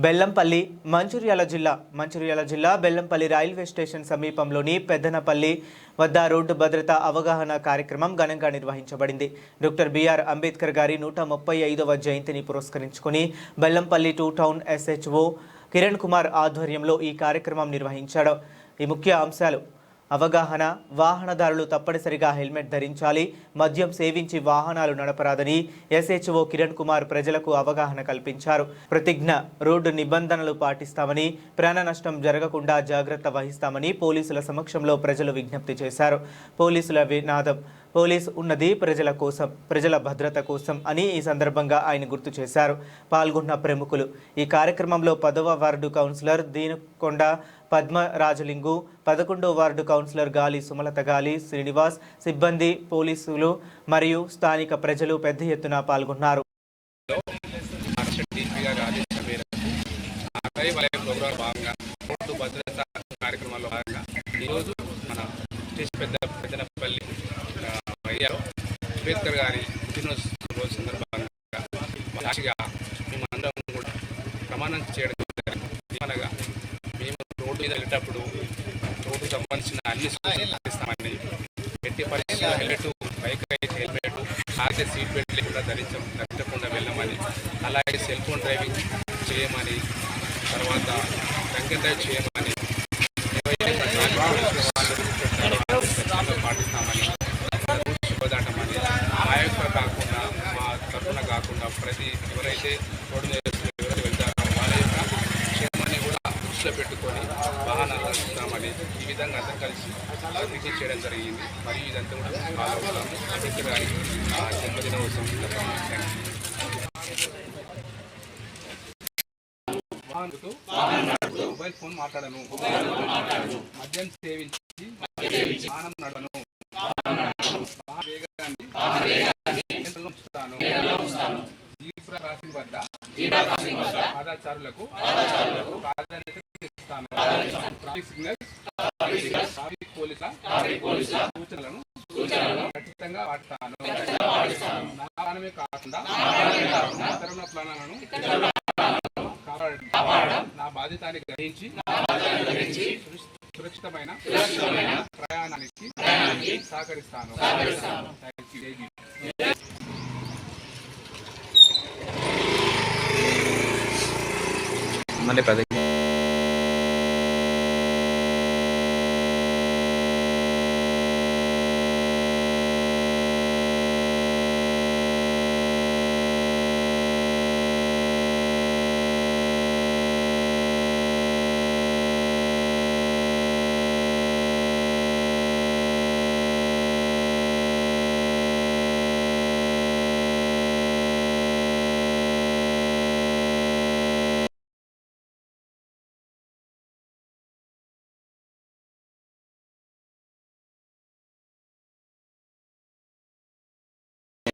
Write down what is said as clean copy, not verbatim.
బెల్లంపల్లి మంచిర్యాల జిల్లా Bellampalli railway station సమీపంలోని పెద్దనపల్లి వద్ద రోడ్డు భద్రతా అవగాహన కార్యక్రమం ఘనంగా నిర్వహించబడింది. డాక్టర్ బిఆర్ అంబేద్కర్ గారి 135వ జయంతిని పురస్కరించుకుని బెల్లంపల్లి 2 టౌన్ SHO కిరణ్ కుమార్ ఆధ్వర్యంలో ఈ కార్యక్రమం నిర్వహించాడు. ఈ ముఖ్య అంశాలు: అవగాహన, వాహనదారులు తప్పనిసరిగా హెల్మెట్ ధరించాలి, మద్యం సేవించి వాహనాలు నడపరాదని SHO కిరణ్ కుమార్ ప్రజలకు అవగాహన కల్పించారు. ప్రతిజ్ఞ: రోడ్డు నిబంధనలు పాటిస్తామని, ప్రాణ నష్టం జరగకుండా జాగ్రత్త వహిస్తామని పోలీసుల సమక్షంలో ప్రజలు విజ్ఞప్తి చేశారు. పోలీసుల నినాదం పోలీస్ ఉన్నది ప్రజల కోసం, ప్రజల భద్రత కోసం అని ఈ సందర్భంగా ఆయన గుర్తు చేశారు. పాల్గొన్న ప్రముఖులు: ఈ కార్యక్రమంలో 10వ వార్డు కౌన్సిలర్ దీనకొండ పద్మరాజలింగు, 11వ వార్డు కౌన్సిలర్ గాలి సుమలత, గాలి శ్రీనివాస్, సిబ్బంది, పోలీసులు మరియు స్థానిక ప్రజలు పెద్ద ఎత్తున పాల్గొన్నారు. అంబేద్కర్ గారి పుట్టినరోజు రోజు సందర్భంగా సాక్షిగా మేమందరం కూడా ప్రమాణం చేయడం అనగా మేము రోడ్డు మీద వెళ్ళేటప్పుడు రోడ్డుకు సంబంధించిన అన్ని సూచనలు పాటిస్తామని, ఎట్టి పరిస్థితుల్లో హెల్మెట్, బైక్ అయితే హెల్మెట్, ఆగే సీట్ బెల్ట్ లేకుండా ధరించకుండా వెళ్ళమని, అలాగే సెల్ ఫోన్ డ్రైవింగ్ చేయమని, తర్వాత డ్రంక్ అండ్ డ్రైవ్ చేయమని, పాటిస్తామని, దాటమని, కాకుండా మా తరఫున కాకుండా ప్రతి ఎవరైతే రోడ్డు మీద ఎవరైతే వెళ్తారో వాళ్ళ యొక్క క్షేమాన్ని కూడా దృష్టిలో పెట్టుకొని వాహనాలు నడుపుతామని ఈ విధంగా అందరం కలిసి ప్రతిజ్ఞ చేయడం జరిగింది. మరియు ఇదంతా కూడా అంబేద్కర్ గారి జన్మదినోత్సవం. మొబైల్ ఫోన్ మాట్లాడను, మద్యం సేవించి వాహనం నడను, జీబ్రా క్రాసింగ్ వద్ద పాదచారులకు ప్రాధాన్యత ఇస్తాను. ట్రాఫిక్ సిగ్నల్స్, ట్రాఫిక్ పోలీసుల సూచనలను ఖచ్చితంగా పాటిస్తాను. నా ప్రాణమే కాకుండా ఇతరుల ప్రాణాలను కాపాడడం నా బాధ్యత అని గ్రహించి సురక్షితమైన ప్రయాణానికి సహకరిస్తాను. మళ్ళీ